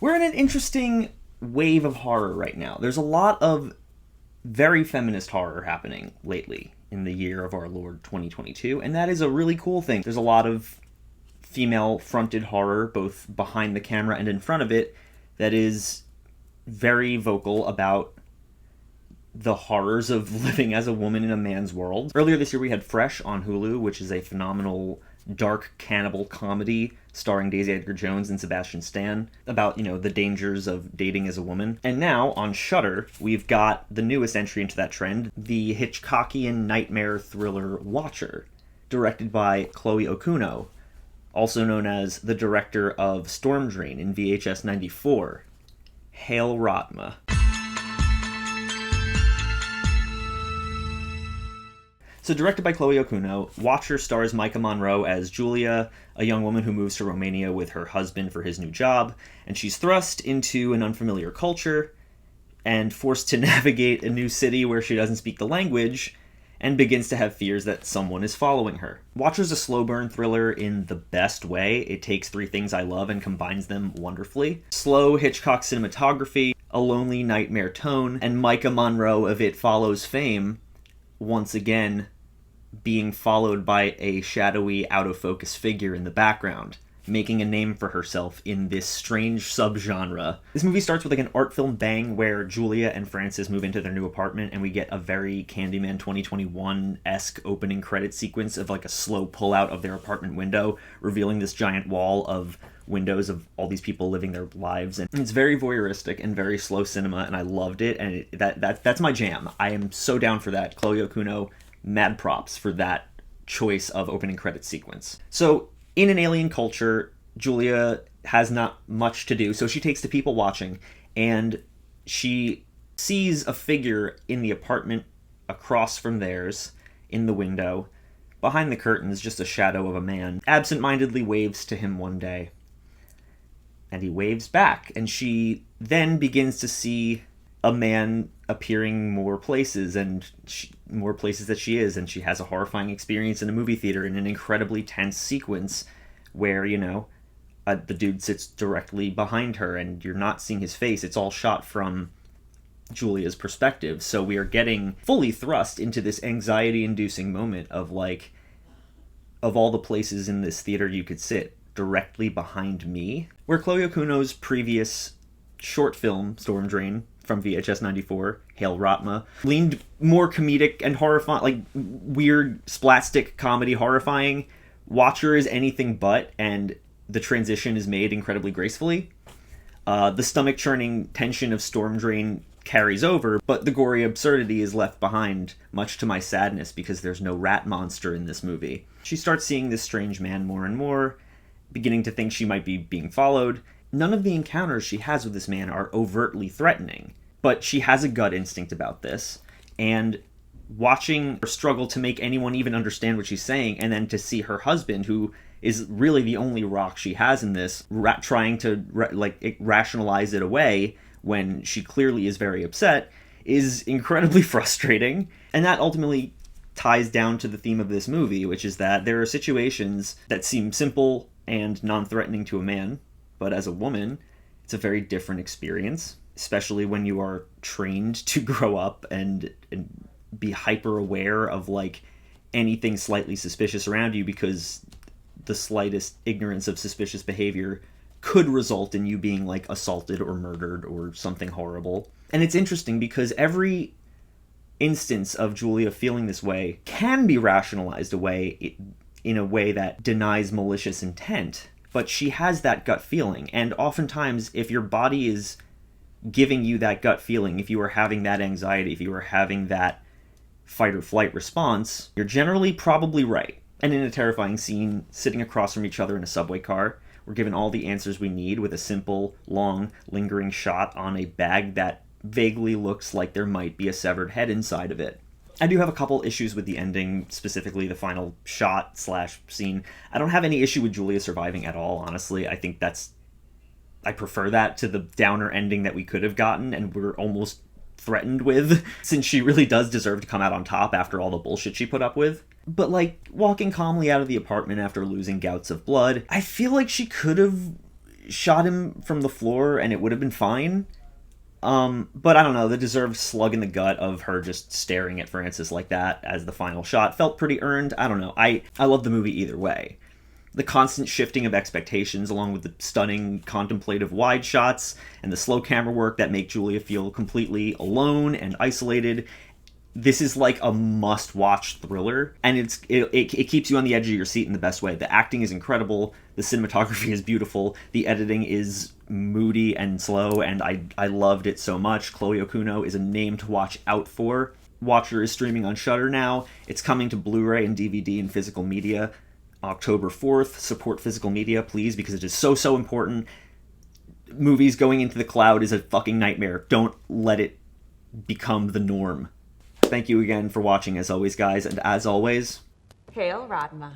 We're in an interesting wave of horror right now. There's a lot of very feminist horror happening lately in the year of our Lord 2022, and that is a really cool thing. There's a lot of female-fronted horror, both behind the camera and in front of it, that is very vocal about the horrors of living as a woman in a man's world. Earlier this year we had Fresh on Hulu, which is a phenomenal dark cannibal comedy starring Daisy Edgar Jones and Sebastian Stan about, the dangers of dating as a woman. And now on Shudder, we've got the newest entry into that trend, the Hitchcockian nightmare thriller Watcher, directed by Chloe Okuno, also known as the director of Storm Drain in VHS 94. Hail Rotma. So directed by Chloe Okuno, Watcher stars Micah Monroe as Julia, a young woman who moves to Romania with her husband for his new job, and she's thrust into an unfamiliar culture and forced to navigate a new city where she doesn't speak the language and begins to have fears that someone is following her. Watcher's a slow burn thriller in the best way. It takes three things I love and combines them wonderfully. Slow Hitchcock cinematography, a lonely nightmare tone, and Micah Monroe of It Follows fame, once again being followed by a shadowy, out-of-focus figure in the background, making a name for herself in this strange subgenre. This movie starts with an art film bang where Julia and Francis move into their new apartment, and we get a very Candyman 2021-esque opening credit sequence of a slow pull-out of their apartment window, revealing this giant wall of windows of all these people living their lives. And it's very voyeuristic and very slow cinema, and I loved it, and that's my jam. I am so down for that. Chloe Okuno, mad props for that choice of opening credit sequence. So, in an alien culture, Julia has not much to do, so she takes to people watching, and she sees a figure in the apartment across from theirs, in the window. Behind the curtains, just a shadow of a man, absent-mindedly waves to him one day. And he waves back, and she then begins to see a man appearing more places, and more places that she is, and she has a horrifying experience in a movie theater in an incredibly tense sequence where, the dude sits directly behind her, and you're not seeing his face. It's all shot from Julia's perspective, so we are getting fully thrust into this anxiety-inducing moment of all the places in this theater you could sit, directly behind me. Where Chloe Okuno's previous short film, Storm Drain, from VHS 94, Hail Rotma, leaned more comedic and horrifying, weird splatstick comedy horrifying. Watcher is anything but, and the transition is made incredibly gracefully. The stomach-churning tension of Storm Drain carries over, but the gory absurdity is left behind, much to my sadness, because there's no rat monster in this movie. She starts seeing this strange man more and more, beginning to think she might be being followed. None of the encounters she has with this man are overtly threatening, but she has a gut instinct about this, and watching her struggle to make anyone even understand what she's saying, and then to see her husband, who is really the only rock she has in this, trying to rationalize it away when she clearly is very upset, is incredibly frustrating. And that ultimately ties down to the theme of this movie, which is that there are situations that seem simple and non-threatening to a man, but as a woman, it's a very different experience, especially when you are trained to grow up and be hyper aware of anything slightly suspicious around you, because the slightest ignorance of suspicious behavior could result in you being assaulted or murdered or something horrible. And it's interesting because every instance of Julia feeling this way can be rationalized away in a way that denies malicious intent, but she has that gut feeling. And oftentimes, if your body is giving you that gut feeling, if you are having that anxiety, if you are having that fight or flight response, you're generally probably right. And in a terrifying scene, sitting across from each other in a subway car, we're given all the answers we need with a simple, long, lingering shot on a bag that vaguely looks like there might be a severed head inside of it. I do have a couple issues with the ending, specifically the final shot/scene. I don't have any issue with Julia surviving at all, honestly. I think I prefer that to the downer ending that we could have gotten, and we're almost threatened with, since she really does deserve to come out on top after all the bullshit she put up with. But walking calmly out of the apartment after losing gouts of blood, I feel like she could have shot him from the floor and it would have been fine. But I don't know, the deserved slug in the gut of her just staring at Francis like that as the final shot felt pretty earned. I don't know. I love the movie either way. The constant shifting of expectations, along with the stunning contemplative wide shots and the slow camera work that make Julia feel completely alone and isolated. This is like a must-watch thriller, and it keeps you on the edge of your seat in the best way. The acting is incredible, the cinematography is beautiful, the editing is moody and slow, and I loved it so much. Chloe Okuno is a name to watch out for. Watcher is streaming on Shudder now. It's coming to Blu-ray and DVD and physical media October 4th. Support physical media, please, because it is so, so important. Movies going into the cloud is a fucking nightmare. Don't let it become the norm. Thank you again for watching, as always, guys, and as always, Hail Radma.